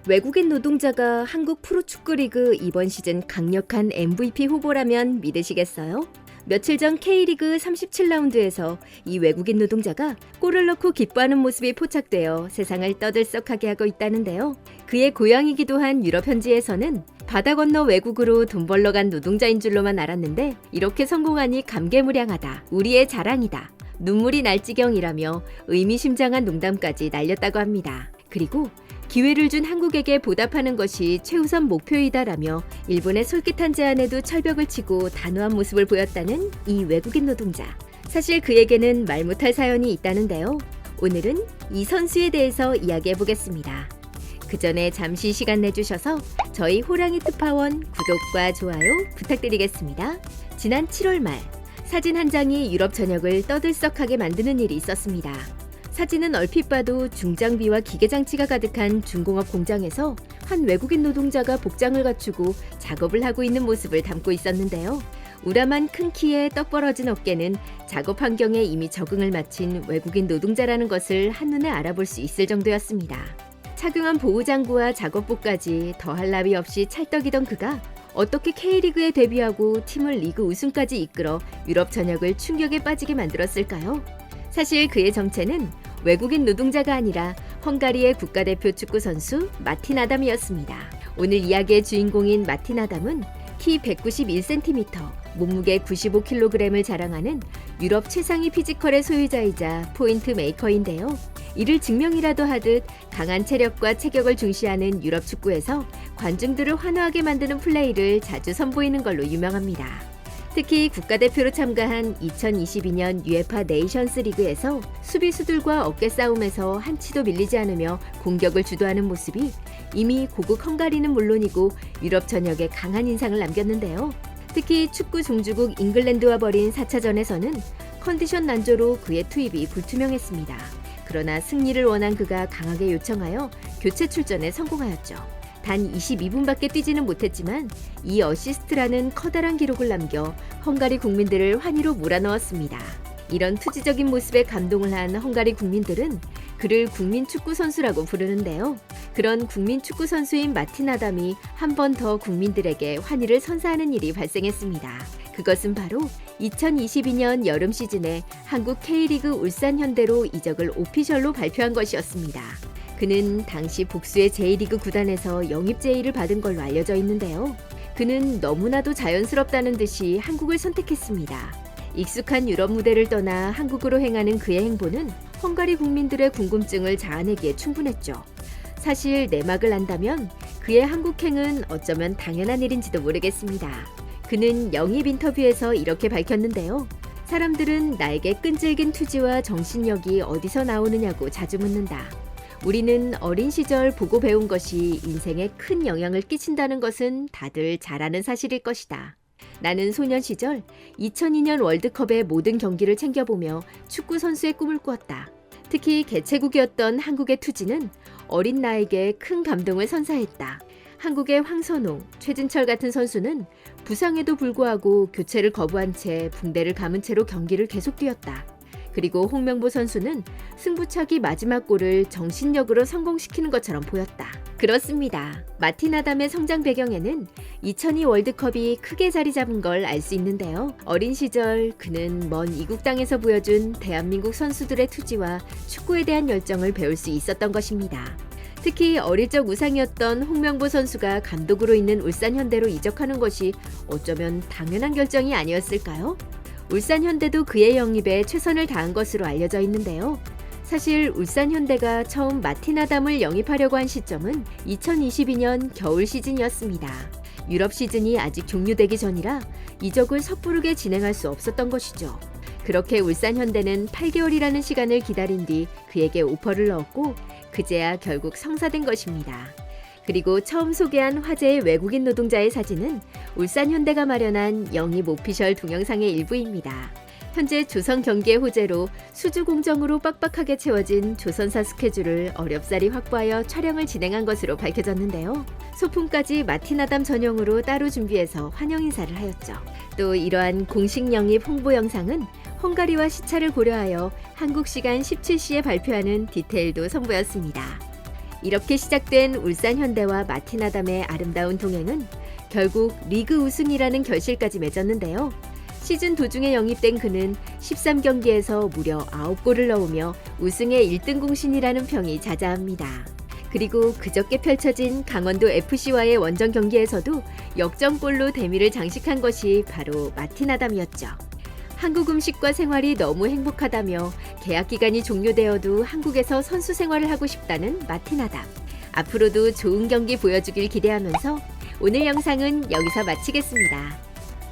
외국인 노동자가 한국 프로축구리그 이번 시즌 강력한 MVP 후보라면 믿으시겠어요? 며칠 전 K리그 37라운드에서 이 외국인 노동자가 골을 넣고 기뻐하는 모습이 포착되어 세상을 떠들썩하게 하고 있다는데요. 그의 고향이기도 한 유럽 현지에서는 바다 건너 외국으로 돈 벌러 간 노동자인 줄로만 알았는데 이렇게 성공하니 감개무량하다, 우리의 자랑이다, 눈물이 날 지경이라며 의미심장한 농담까지 날렸다고 합니다. 그리고 기회를 준 한국에게 보답하는 것이 최우선 목표이다라며 일본의 솔깃한 제안에도 철벽을 치고 단호한 모습을 보였다는 이 외국인 노동자. 사실 그에게는 말 못할 사연이 있다는데요. 오늘은 이 선수에 대해서 이야기해보겠습니다. 그 전에 잠시 시간 내주셔서 저희 호랑이 특파원 구독과 좋아요 부탁드리겠습니다. 지난 7월 말 사진 한 장이 유럽 전역을 떠들썩하게 만드는 일이 있었습니다. 사진은 얼핏 봐도 중장비와 기계장치가 가득한 중공업 공장에서 한 외국인 노동자가 복장을 갖추고 작업을 하고 있는 모습을 담고 있었는데요. 우람한 큰 키에 떡 벌어진 어깨는 작업 환경에 이미 적응을 마친 외국인 노동자라는 것을 한눈에 알아볼 수 있을 정도였습니다. 착용한 보호장구와 작업복까지 더할 나위 없이 찰떡이던 그가 어떻게 K리그에 데뷔하고 팀을 리그 우승까지 이끌어 유럽 전역을 충격에 빠지게 만들었을까요? 사실 그의 정체는 외국인 노동자가 아니라 헝가리의 국가대표 축구 선수 마틴 아담이었습니다. 오늘 이야기의 주인공인 마틴 아담은 키 191cm, 몸무게 95kg을 자랑하는 유럽 최상위 피지컬의 소유자이자 포인트 메이커인데요. 이를 증명이라도 하듯 강한 체력과 체격을 중시하는 유럽 축구에서 관중들을 환호하게 만드는 플레이를 자주 선보이는 걸로 유명합니다. 특히 국가대표로 참가한 2022년 UEFA 네이션스 리그에서 수비수들과 어깨 싸움에서 한치도 밀리지 않으며 공격을 주도하는 모습이 이미 고국 헝가리는 물론이고 유럽 전역에 강한 인상을 남겼는데요. 특히 축구 종주국 잉글랜드와 벌인 4차전에서는 컨디션 난조로 그의 투입이 불투명했습니다. 그러나 승리를 원한 그가 강하게 요청하여 교체 출전에 성공하였죠. 단 22분밖에 뛰지는 못했지만 이 어시스트라는 커다란 기록을 남겨 헝가리 국민들을 환희로 몰아넣었습니다. 이런 투지적인 모습에 감동을 한 헝가리 국민들은 그를 국민 축구 선수라고 부르는데요. 그런 국민 축구 선수인 마틴 아담이 한 번 더 국민들에게 환희를 선사하는 일이 발생했습니다. 그것은 바로 2022년 여름 시즌에 한국 K리그 울산 현대로 이적을 오피셜로 발표한 것이었습니다. 그는 당시 복수의 J리그 구단에서 영입 제의를 받은 걸로 알려져 있는데요. 그는 너무나도 자연스럽다는 듯이 한국을 선택했습니다. 익숙한 유럽 무대를 떠나 한국으로 행하는 그의 행보는 헝가리 국민들의 궁금증을 자아내기에 충분했죠. 사실 내막을 안다면 그의 한국행은 어쩌면 당연한 일인지도 모르겠습니다. 그는 영입 인터뷰에서 이렇게 밝혔는데요. 사람들은 나에게 끈질긴 투지와 정신력이 어디서 나오느냐고 자주 묻는다. 우리는 어린 시절 보고 배운 것이 인생에 큰 영향을 끼친다는 것은 다들 잘 아는 사실일 것이다. 나는 소년 시절 2002년 월드컵의 모든 경기를 챙겨보며 축구 선수의 꿈을 꾸었다. 특히 개최국이었던 한국의 투지는 어린 나에게 큰 감동을 선사했다. 한국의 황선홍, 최진철 같은 선수는 부상에도 불구하고 교체를 거부한 채 붕대를 감은 채로 경기를 계속 뛰었다. 그리고 홍명보 선수는 승부차기 마지막 골을 정신력으로 성공시키는 것처럼 보였다. 그렇습니다. 마틴 아담의 성장 배경에는 2002 월드컵이 크게 자리 잡은 걸 알 수 있는데요. 어린 시절 그는 먼 이국 땅에서 보여준 대한민국 선수들의 투지와 축구에 대한 열정을 배울 수 있었던 것입니다. 특히 어릴 적 우상이었던 홍명보 선수가 감독으로 있는 울산 현대로 이적하는 것이 어쩌면 당연한 결정이 아니었을까요? 울산 현대도 그의 영입에 최선을 다한 것으로 알려져 있는데요. 사실 울산 현대가 처음 마틴 아담을 영입하려고 한 시점은 2022년 겨울 시즌이었습니다. 유럽 시즌이 아직 종료되기 전이라 이적을 섣부르게 진행할 수 없었던 것이죠. 그렇게 울산 현대는 8개월이라는 시간을 기다린 뒤 그에게 오퍼를 넣었고 그제야 결국 성사된 것입니다. 그리고 처음 소개한 화제의 외국인 노동자의 사진은 울산 현대가 마련한 영입 오피셜 동영상의 일부입니다. 현재 조선 경기의 호재로 수주 공정으로 빡빡하게 채워진 조선사 스케줄을 어렵사리 확보하여 촬영을 진행한 것으로 밝혀졌는데요. 소품까지 마틴 아담 전용으로 따로 준비해서 환영 인사를 하였죠. 또 이러한 공식 영입 홍보 영상은 헝가리와 시차를 고려하여 한국 시간 17시에 발표하는 디테일도 선보였습니다. 이렇게 시작된 울산 현대와 마틴 아담의 아름다운 동행은 결국 리그 우승이라는 결실까지 맺었는데요. 시즌 도중에 영입된 그는 13경기에서 무려 9골을 넣으며 우승의 1등 공신이라는 평이 자자합니다. 그리고 그저께 펼쳐진 강원도 FC와의 원정 경기에서도 역전골로 대미를 장식한 것이 바로 마틴 아담이었죠. 한국 음식과 생활이 너무 행복하다며 계약 기간이 종료되어도 한국에서 선수 생활을 하고 싶다는 마틴 아담. 앞으로도 좋은 경기 보여주길 기대하면서 오늘 영상은 여기서 마치겠습니다.